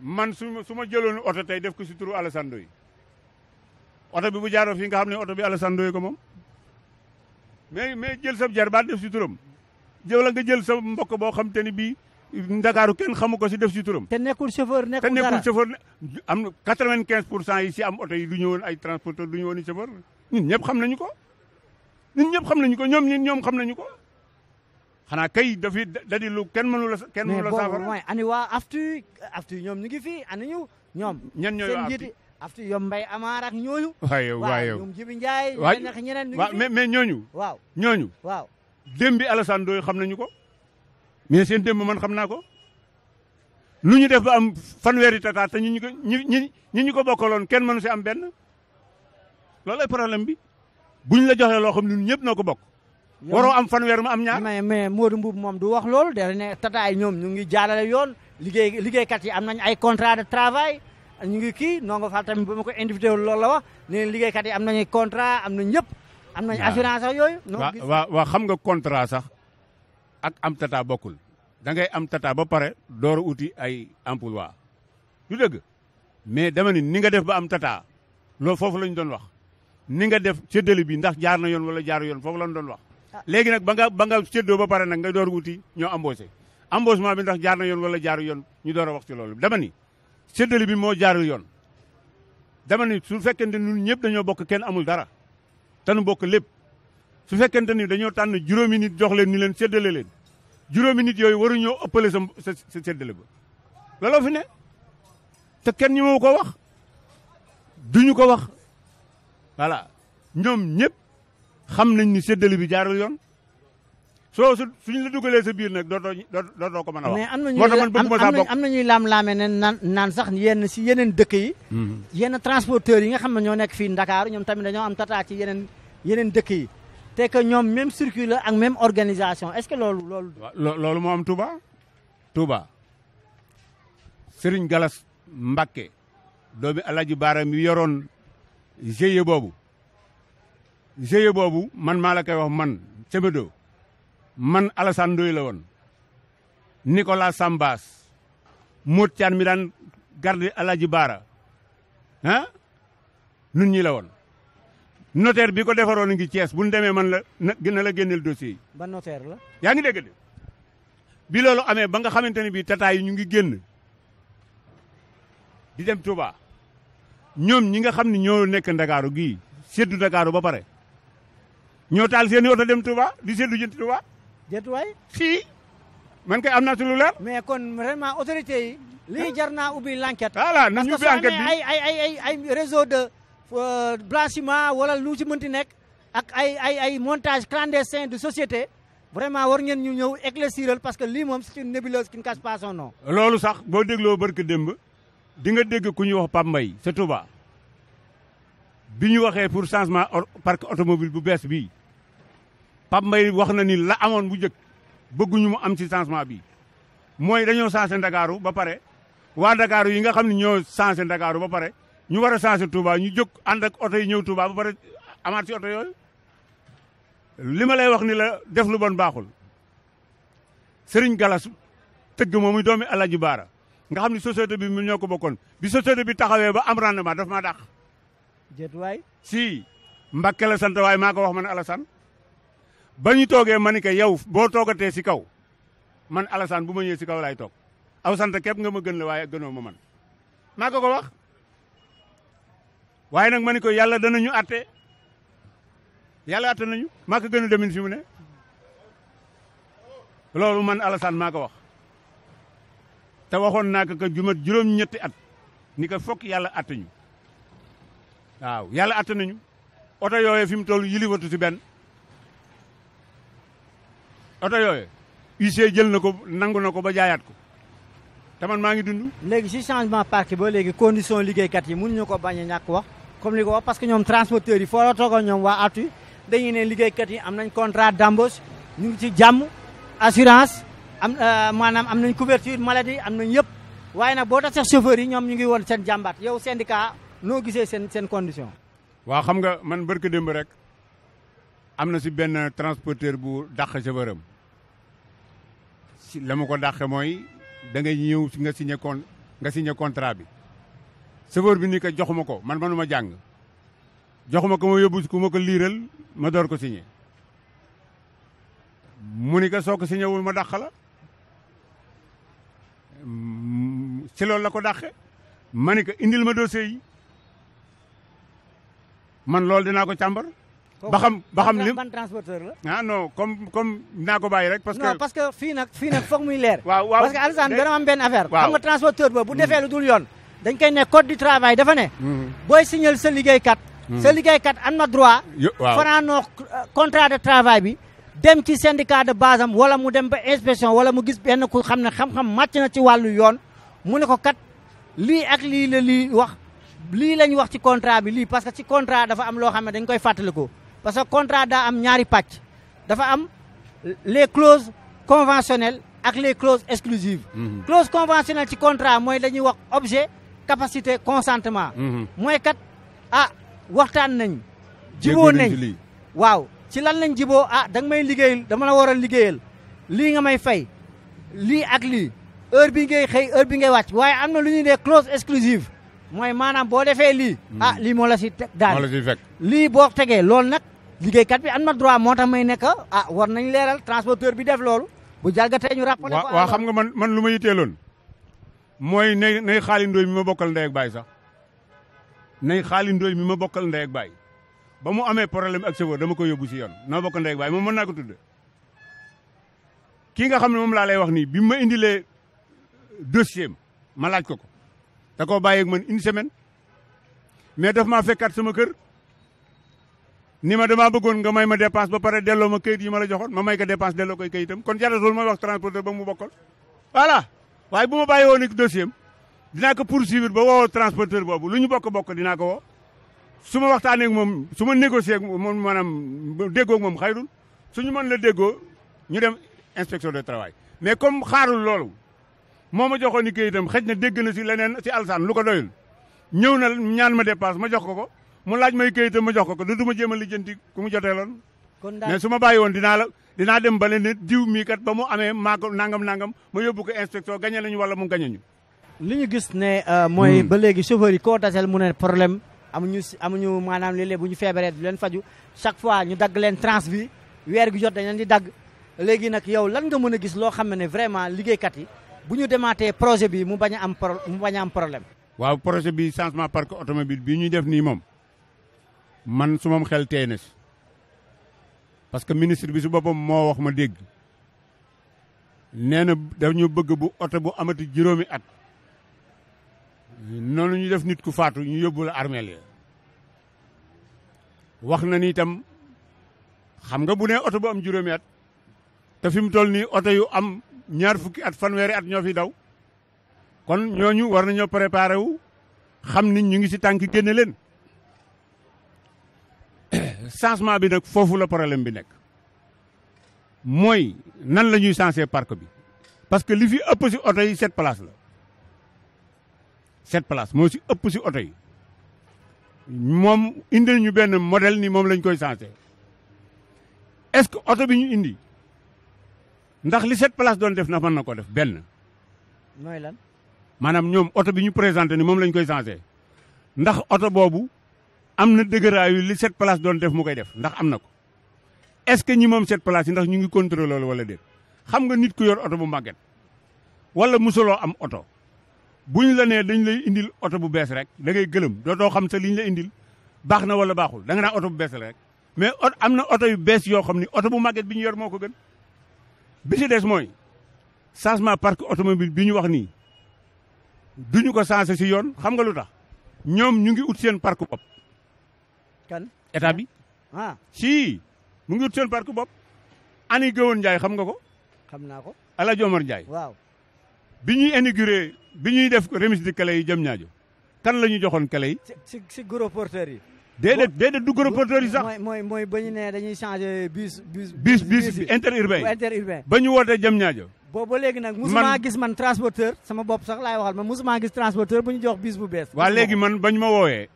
man su ma jëloon oto tey def ko si turu Alassane Ndoye oto bi bu jaaroo fii nga xam ne oto bi Alassane Ndoye ko moom mais jël sa jarbaat def si turam jël la nga jël sa mbokk boo xam te ni bii Ndakaaru kenn xamu ko si def si turam. te nekkul chauffeur te nekkul dara nekkul chauffeur am na 95% yi si am oto yi du ñëwoon ay transporteur du ñëwoon i chauffeur ñun ñëpp xam nañu ko ñoom xam nañu ko xanaa kay dafi dadi lu kenn mënu la saafara. mais mooy ani waa aftu ñoom ñu ngi fii ani ñu ñoom. ñan ñooy waa aftu yom Mbaye Amar ak ñooñu. waaw yow ñoom Jibi Ndiaye. waaw ñeneen ñu ngi waaw mais ñooñu. waaw waaw. démb bi Alassane Ndoye xam nañu ko. mais seen démb man xam naa ko. lu ñu def ba am fanweeri tata te ñu ko bokkaloon kenn mënu si am benn. loolu ay problème bi buñ la joxee loo xam ne ñun ñëpp noo ko bokk. waroo am fanweer ma am ñaar. mais Modou Mboub moom du wax loolu da ne tata yi ñoom ñu ngi jaalale yoon liggéeykat yi am nañ ay contrat de travail ñu ngi kii Ndongo Fall tamit ba ma ko invité loolu la wax ne liggéeykat yi am nañu contrat am nañ ñëpp. am nañ assurance ak yooyu. waaw xam nga contrat sax ak am tata bokkul da ngay am tata ba pare door a uti ay emploi du dëgg mais dama ni nga def ba am tata loolu foofu lañ doon wax ni nga def séddale bi ndax jaar na yoon wala jaaru yoon foofu lañ doon wax. léegi nag ba nga séddoo ba pare nag nga door wuti ñoo embauché embauchement bi ndax jaar na yoon wala jaaru yoon ñu door a wax ci loolu dama ni séddale bi moo jaarul yoon dama ni su fekkente ni ñun ñëpp dañoo bokk kenn amul dara te nu bokk lépp su fekkente ni dañoo tànn juróomi nit jox leen ni leen séddale leen juróomi nit yooyu waruñoo ëppale sa séddale ba looloo fi ne te kenn ñi moo ko wax duñu ko wax voilà ñoom ñëpp xam nañ ni séddale bi jaarul yoon suñ la dugalee sa biir nag dootoo ko mën a wax. mais am na ñuy laam-laame ne naan sax si yeneen dëkk yi. yenn transporteurs yi nga xam ne ñoo nekk fii Ndakaaru ñoom tamit dañoo am tata ci yeneen dëkk yi. te que ñoom même circuit la ak même organisation est-ce que loolu. loolu moo am Touba Serigne Galas Mbacké doomi Alaaji Baara mi yoroon GIE boobu man maa la koy wax man Semedo man Alassane Ndoye la woon Nicolas Sambas Modou Thian mi daan garde Alaaji Baara nun ñi la woon notaire bi ko defaroon ngi Thiès bu ñu demee man la na la génneel dossier yi. ba notaire la. yaa ngi dégg de bi loolu amee ba nga xamante ne bii tata yi ñu ngi génn di dem Touba ñoom ñi nga xam ne ñoo nekk Ndakaaru gii seddu Ndakaaru ba pare ñoo taal seen i oto dem Touba di seddu jënt Touba. jëntuwaay. si man kay am naa ci lu leer. mais kon vraiment autorité yi. lii jar naa ubbi l'enquête. voilà nañu ubbi enquête bi ay réseau de blanchiment wala lu ci mënti nekk ak ay montage clandestin de société vraiment war ngeen ñu ñëw éclairciral parce que lii moom c'est une nébuleuse qui ne cache pas son nom. loolu sax boo dégloo barke démb di nga dégg ku ñuy wax Pape Mbaye sa Touba bi ñu waxee pour changement parc automobile bu bees bii Pape Mbaye wax na ni la amoon bu njëkk bëgguñu mu am ci changement bi mooy dañoo changé Ndakaaru ba pare waa Ndakaaru yi nga xam ne ñoo changé Ndakaaru ba pare ñu war a changé Touba ñu jóg ànd ak oto yi ñëw Touba ba pare amaat ci oto yooyu li ma lay wax ni la def lu bon baaxul Serigne Galas tëgg moom muy doomi Alaaji Baara nga xam ne société bi mu ñoo ko bokkoon bi société bi taxawee ba am rendement daf maa dàq. jët waay. si Mbakke la sant waaye maa ko wax man Alassane ba ñu toogee ma ni que yow boo toogatee si kaw man Alassane bu ma ñëwee si kaw laay toog aw sant képp nga ma gën la waaye gënoo ma man maa ko wax waaye nag ma ni ko yàlla danañu atte yàlla atte nañu maa ko gën a demin fi mu ne loolu man Alassane maa ko wax te waxoon naa ko jumat juróom-ñetti at ni ko fokk yàlla atte ñu waaw yàlla atte nañu oto yooyu fi mu toll yilifatu si benn oto yooyu UC jël na ko nangu na ko ba jaayaat ko te man maa ngi dund. léegi si changement parc ba léegi condition liggéeykat yi mënuñu ko bañ a ñàkk wax comme li ko wax parce que ñoom transporteurs yi foo la toogal ñoom waa ATU dañuy ne liggéeykat yi am nañ contrat d'embauche ñu ngi ci jàmm assurance am maanaam am nañ couverture maladie am nañ yëpp waaye nag boo tax sax chauffeur yi ñoom ñu ngi woon seen jàmbaat yow syndicat noo gisee seen condition. waaw xam nga man barke démb rek am na si benn transporteur bu dàq chauffeur am si la ma ko dàqe mooy da ngay ñëw nga signé contrat bi chauffeur bi ni ko joxuma ko man manuma jàng joxuma ko ma yóbbu ku ma ko liiral ma door ko signé mu ni ko soo ko signé wul ma dàq la ci loolu la ko dàqe ma ni ko indil ma dossier yi man loolu dinaa ko càmbar. ba xam lim ban transporteur la. ah non comme dinaa ko bàyyi rek. parce que fii nag foog muy leer. waaw parce que Alassane dana am benn affaire. waaw xam nga transporteur ba bu defee lu dul yoon. dañ koy ne code du travail dafa ne. booy signal sa liggéeykat. sa liggéeykat am na droit. fanaanoo contrat de travail bi. dem ci syndicat de base am wala mu dem ba inspection wala mu gis benn ku xam ne xam-xam màcc na ci wàllu yoon mu ne ko kat lii ak lii la lii wax lii la ñu wax ci contrat bi lii parce que ci contrat dafa am loo xam ne dañ koy fàttalikoo parce que contrat daa am ñaari pàcc dafa am les clauses conventionnelles ak les clauses exclusives. clause conventionnelle ci contrat mooy dañuy wax objet capacité consentement. mooy kat waxtaan nañ. jiboo nañ waaw. ci lan lañ jiboo da nga may liggéeyal dama la war a liggéeyal lii nga may fay lii ak lii heure bi ngay xëy heure bi ngay wàcc waaye am na lu ñuy dee clause exclusive mooy maanaam boo defee lii lii moo la si teg daan moo la si fekk lii boo tegee loolu nag liggéeykat bi am na droit moo tax may nekk war nañ leeral transporteur bi def loolu bu jalgatee ñu rappelé ko waaw xam nga man lu ma yitteeloon mooy nay xaali ndooy mi ma bokkal ndey ak baay sax nay xaali ndooy mi ma bokkal ndey ak baay ba mu amee problème ak chauffeur dama ko yóbbu si yoon noo bokk ndey ak baay moom mën naa ko tudde kii nga xam ne moom laa lay wax nii bi ma indilee dossier ma laaj ko da koo bàyyi ak man une semaine mais daf maa fekkaat sama kër ni ma damaa bëggoon nga may ma dépense ba pare delloo ma këyit yi ma la joxoon ma may ko dépense delloo koy këyitam kon jaratul may wax transporteur ba mu bokkal voilà waaye bu ma bàyyi woon ak dossier dinaa ko poursuivre ba woo transporteur boobu lu ñu bokk dinaa ko woo su ma waxtaanee ak moom su ma négocier ak moom maanaam déggoo ak moom xayrul suñu mën la déggoo ñu dem inspection de travail mais comme xaarul loolu moo ma joxoon ni këyitam xëj na dégg na si leneen si alsaan lu ko doyul ñëw na ñaan ma dépense ma jox ko mu laaj may këyitam ma jox ko du ma jéem a lijjanti ku mu joteeloon mais su ma bàyyi woon dinaa dem ba leen ne diw mii kat ba mu amee maa ko nangam ma yóbbu ko inspection gañe nañu wala mu gañe ñu li ñu gis ne mooy ba léegi chauffeur yi koo tasel mu ne problème amuñu maanaam léeg-léeg bu ñu feebaree du leen faju chaque fois ñu dagg leen tranche bi weer gi jot dañ leen di dagg léegi nag yow lan nga mën a gis loo xam ne vraiment liggéeykat yi bu ñu demaatee projet bi mu bañ a am problème. waaw projet bi changement parc automobile bii ñuy def nii moom man su moom xel tey na si parce que ministre bi su boppam moo wax ma dégg nee na dañu bëgg bu oto bu amati juróomi at. noonu ñu def nit ku faatu ñu yóbbu la armeel ya wax na ni itam xam nga bu ne oto bu am juróomi at te fi mu toll nii oto yu am ñaar fukki at fanweeri at ñoo fi daw kon ñooñu war nañoo préparé wu xam ni ñu ngi si tànk génne leen changement bi nag foofu la problème bi nekk mooy nan la ñuy changer parc bi parce que li fi ëpp si oto yi 7 places la 7 places moo si ëpp si oto yi moom indil ñu benn modèle ni moom lañ koy changé est-ce que oto bi ñu indi ndax li 7 places doon def na mën na ko def benn. mooy lan. maanaam ñoom oto bi ñu présenté ni moom lañ koy changé ndax oto boobu am na dëgëraayu li 7 places doon def mu koy def ndax am na ko est-ce que ñi moom 7 places yi ndax ñu ngi contrôlé loolu wala déet xam nga nit ku yor oto bu màgget wala musuloo am oto. bu ñu la nee dañ lay indil oto bu bees rek da ngay gëlëm dootoo xam sa li ñu la indil baax na wala baaxul da nga naan oto bu bees la rek mais am na oto yu bees yoo xam ni oto bu màgget bi ñu yor moo ko gën bi ci des mooy changement parc automobile bi ñu wax nii duñu ko changé si yoon xam nga lu tax ñoom ñu ngi ut seen parc bopp. kan état bi. si mu ngi ut seen parc bopp. ani Gëwoon Ndiaye xam nga ko. xam naa ko. El Hadj Omar Ndiaye. waaw. bi ñuy inauguré bi ñuy def remise de clé yi jëm ñaajo kan la ñu joxoon clé yi. si gros porteurs yi. déedéet du gros porteurs yi sax. mooy ba ñu ne dañuy changer bus bi interurbain interurbain ba ñu wootee jëm ñaajo. boobu ba léegi nag musuma gis man transporteur sama bopp sax laay waxal man musuma gis transporteur bu ñu jox bus bu bees. waa léegi man ba ñu ma woowee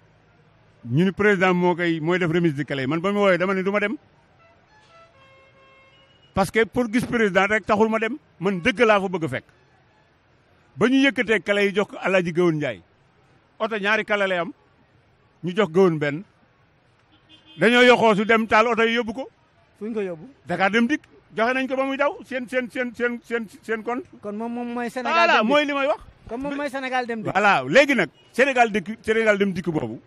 ñu ni président mooy def remise de clé yi man ba ñu ma woowee dama ne du ma dem parce que pour gis président rek taxul ma dem man dëgg laa fa bëgg a fekk ba ñu yëkkatee clé yi jox ko Alaaji Gëwoon Njaay oto ñaari clé lay am ñu jox Gëwoon benn dañoo yoxoo su dem taal oto yi yóbbu ko. fu ñu ko yóbbu. Dakar dem dikk joxe nañ ko ba muy daw seen compte. kon moom mooy Sénégal dem dikk mooy li may wax. kon moom mooy Sénégal dem dikk. voilà léegi nag Sénégal dem dikk boobu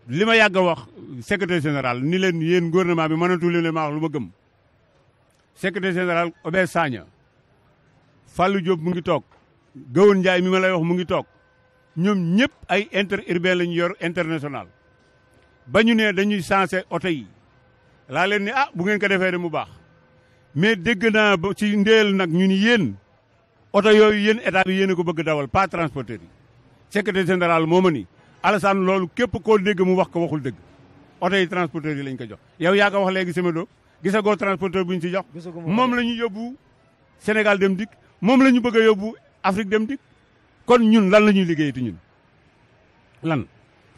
li ma yàgg a wax secrétaire général ni leen yéen gouvernement bi mënatu leen ma wax lu ma gëm. secrétaire général Obed Sagna Fallou Diop mu ngi toog Gëwoon Njaay mi ma lay wax mu ngi toog ñoom ñëpp ay interurbain la ñu yor international. ba ñu ne dañuy sensé oto yi laa leen ni bu ngeen ko defee de mu baax mais dégg naa ba ci ndeel nag ñu ni yéen oto yooyu yéen état bi yéen a ko bëgg dawal pas transporteur yi. secrétaire général moo ma ni Alassane loolu képp koo dégg mu wax ko waxul dëgg oto yi transporteur yi lañ ko jox yow yaa ko wax léegi Semedo gisagoo transporteur bu ñu ci jox. moom la ñu yóbbu Sénégal dem dikk moom la ñu bëgg a yóbbu Afrique dem dikk kon ñun lan la ñuy liggéeyati ñun lan.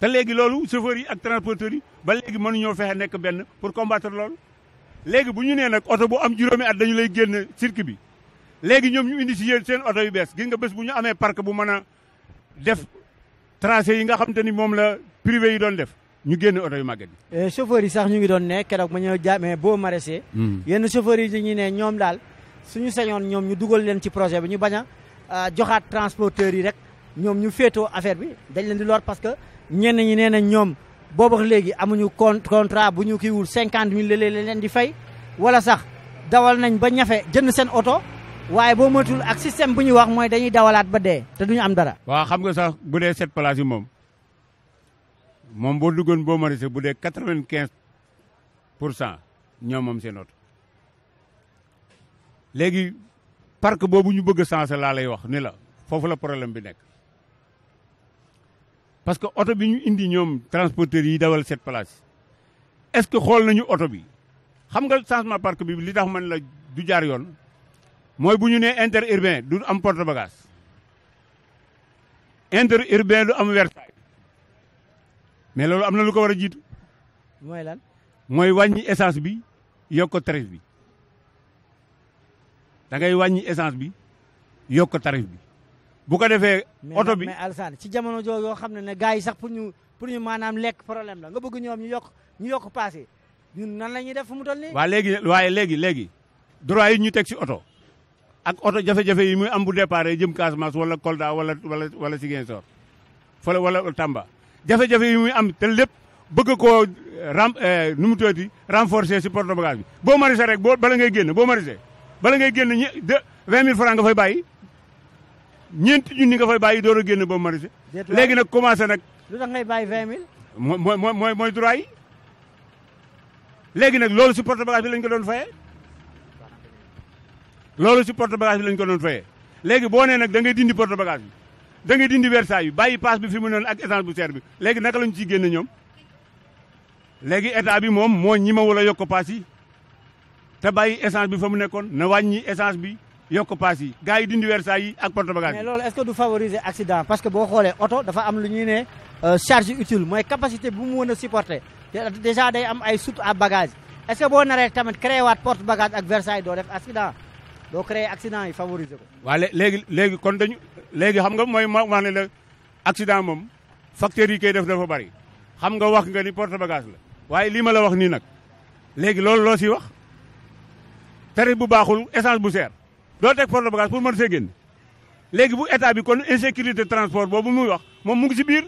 te léegi loolu chauffeurs yi ak transporteurs yi ba léegi mënuñoo fexe nekk benn pour combattre loolu léegi bu ñu nee nag oto bu am juróomi at dañu lay génn circuit bi léegi ñoom ñu indi si yéen seen oto yu bees gis nga bés bu ñu amee parc bu mën a def tracé yi nga xam te ni moom la privé yi doon def ñu génn oto yu màgget yi. chauffeurs yi sax ñu ngi doon ne keroog ma ñëw mais boo maraîcher. yenn chauffeurs yi dañuy ne ñoom daal suñu sañoon ñoom ñu dugal leen ci projet bi ñu bañ a joxaat transporteurs yi rek ñoom ñu féetoo affaire bi dañ leen di lor parce que. ñenn ñi nee nañ ñoom boobu léegi amuñu contrat bu ñu kiiwul 50 000 la leen di fay wala sax dawal nañ ba ñafe jënd seen oto waaye boo matul ak système bu ñuy wax mooy dañuy dawalaat ba dee te duñu am dara. waaw xam nga sax bu dee 7 places yi moom boo duggoon boo marisé bu dee 95% ñoom moom seen oto léegi parc boobu ñu bëgg a sensé laa lay wax ni la foofu la problème bi nekk. parce que oto bi ñu indi ñoom transporteurs yi dawal 7 places est-ce que xool nañu oto bi xam nga changement parc bi li tax man la du jaar yoon mooy bu ñu nee interurbain du am porte bagage interurbain du am Versailles mais loolu am na lu ko war a jiitu. mooy lan. mooy wàññi essence bi yokk ko tarif bi da ngay wàññi essence bi yokk ko tarif bi. bu ko defee oto bi mais Alassane ci jamono jooju yoo xam ne gars yi sax pour ñu maanaam lekk problème la nga bëgg ñoom ñu yokk passé ñun nan la ñuy def fu mu toll nii. waaye léegi droit yi ñu teg si oto ak oto jafe-jafe yi muy am bu départ jëm Casamance wala Kolda wala Ziguinchor fële wala Tamba jafe-jafe yi muy am te lépp bëgg koo nu mu tuddati renforcer si porte bagage bi. boo marisé rek bala ngay génn 20 000 francs nga fay bàyyi. ñeenti junni nga fay bàyyi door a génn boobu marché léegi nag commencé nag. lu tax ngay bàyyi 20 000. mooy droit yi léegi nag loolu si porte bagage bi lañ ko doon fayee. léegi boo nee nag da ngay dindi porte bagage bi da ngay dindi Versailles bi bàyyi passe bi fi mu noonu ak essence bu seer bi léegi naka lañu ciy génne ñoom léegi état bi moom moo ñi ma wala yokk paas yi te bàyyi essence bi fa mu nekkoon na wàññi essence bi. yokk paas yi gars yi dindi Versailles yi ak porte bagage mais loolu est-ce que du favoriser accident parce que boo xoolee oto dafa am lu ñuy ne charge utile mooy capacité bu mu mën a supporter déjà day am ay soute à bagage est-ce que boo naree tamit créé waat porte bagage ak Versailles doo def accident doo créé accident yi favoriser ko. waaw léegi kon léegi xam nga mooy ma wax ne la accident moom facteurs yi koy def dafa bari xam nga wax nga ni porte bagage la waaye lii ma la wax nii nag léegi loolu loo siy wax tarif bu baaxul essence bu seer. doo teg porte bagage pour mën see génn léegi bu état bi kon insécurité transport boobu muy wax moom mu ngi si biir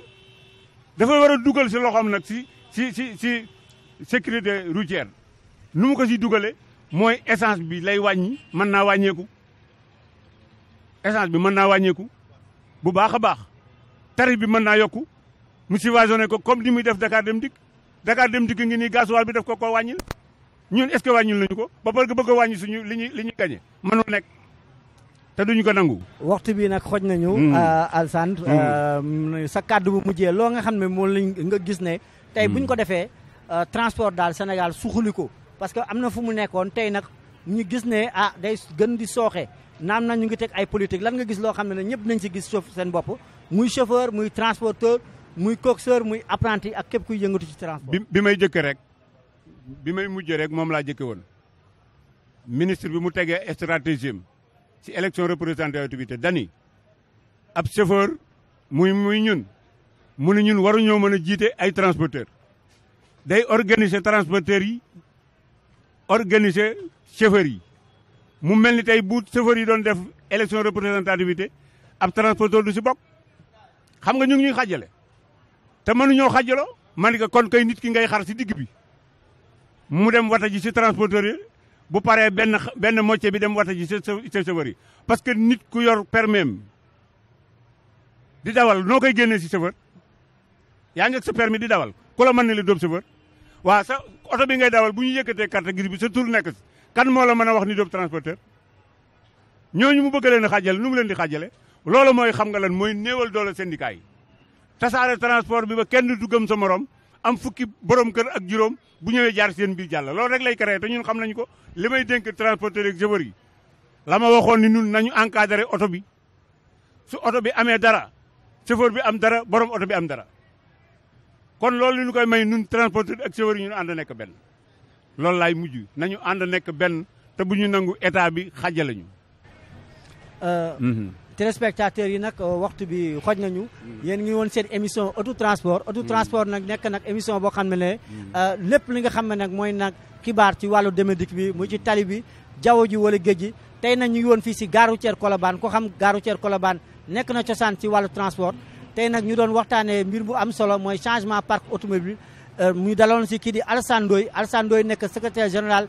dafa war a dugal si loxoom nag si sécurité routière nu mu ko si dugale mooy essence bi lay wàññi mën naa wàññeeku essence bi mën naa wàññeeku bu baax a baax tarif bi mën naa yokku mu subventionné ko comme ni muy def Dakar dem dikk ngi nii gasoil bi def ko wàññil ñun est-ce que wàññil nañu ko ba pare que bëgg a wàññi suñu li ñuy gagné mënul nekk te duñu ko nangu. waxtu bi nag xoj nañu. Alassane sa kàddu bu mujjee loo nga xam ne moom lañ nga gis ne tey bu ñu ko defee transport daal Sénégal suxali ko parce que am na fu mu nekkoon tey nag ñu gis ne day gën di sooxe naam na ñu ngi teg ay politique lan nga gis loo xam ne ñëpp nañ si gis seen bopp muy chauffeur muy transporteur muy coxeur muy apprenti ak képp kuy yëngatu ci transport. bi may jëkke rek bi may mujjee rek moom laa jëkke woon ministre bi mu tegee stratégie am ci élection représentativité dani ab chauffeur muy ñun mu ne ñun waruñoo mën a jiite ay transporteur day organiser transporteurs yi organiser chauffeurs yi mu mel ni tey bu chauffeurs yi doon def élection représentativité ab transporteur du si bokk xam nga ñu ngi ñuy xàjjale te mënuñoo xàjjaloo man ni ko kon kay nit ki ngay xar si digg bi mu dem wata ji si transporteur yi bu paree benn moitié bi dem wata ji sa chauffeur yi parce que nit ku yor permis di dawal noo koy génnee si chauffeur yaa ngi ak sa permis di dawal ku la mën ne la dóob chauffeur waaw sa oto bi ngay dawal bu ñu yëkkatee carte grise bi sa tur nekk si kan moo la mën a wax ni dóob transporteur ñooñu mu bëgg leen a xàjjale nu mu leen di xàjjale loolu mooy xam nga lan mooy néewal doole syndicat yi tasaare transport bi ba kenn du gëm sa morom am fukki borom kër ak juróom bu ñëwee jaar seen biir jàll loolu rek lay créé te ñun xam nañu ko li may dénk transporteur ak chauffeur yi la ma waxoon ni ñun nañu encadré oto bi su oto bi amee dara chauffeur bi am dara borom oto bi am dara kon loolu li ñu koy may ñun transporteur ak chauffeur yi ñu ànd nekk benn loolu laay mujj nañu ànd nekk benn te bu ñu nangu état bi xàjjale ñu. téléspectateurs yi nag waxtu bi xoj nañu yéen ngi woon seen émission autotransport nag nekk nag émission boo xam ne lépp li nga xam ne nag mooy nag xibaar ci wàllu démédique bi mu ci tali bi jaww ji wala géej gi tey nag ñu ngi woon fii si gare routière Colobane ko xam gare routière Colobane nekk na cosaan ci wàllu transport tey nag ñu doon waxtaanee mbir bu am solo mooy changement parc automobile mu daloon si kii di Alassane Ndoye nekk secrétaire général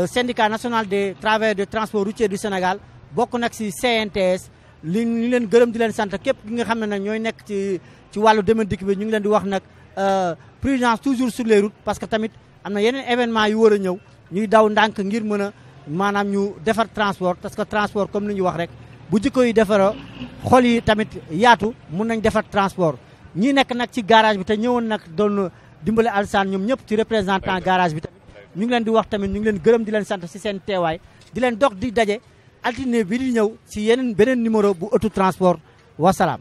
syndicat national des travailleurs de transport routier du Sénégal bokk nag si CNTS li ñu leen gërëm di leen sant képp ki nga xam ne nag ñooy nekk ci wàllu démédique bi ñu ngi leen di wax nag prudence toujours sur les routes parce que tamit am na yeneen événement yu war a ñëw ñuy daw ndànk ngir mën a maanaam ñu defar transport parce que transport comme ni ñu wax rek bu jikko yi defaroo xol yi tamit yaatu mun nañ defar transport ñi nekk nag ci garage bi te ñëwoon nag doon dimbale Alassane ñoom ñëpp ci représentant garage bi tamit ñu ngi leen di wax tamit ñu ngi leen gërëm di leen sant si seen teewaay di leen dox di daje altine bi di ñëw si beneen numéro bu autotransport wasalaam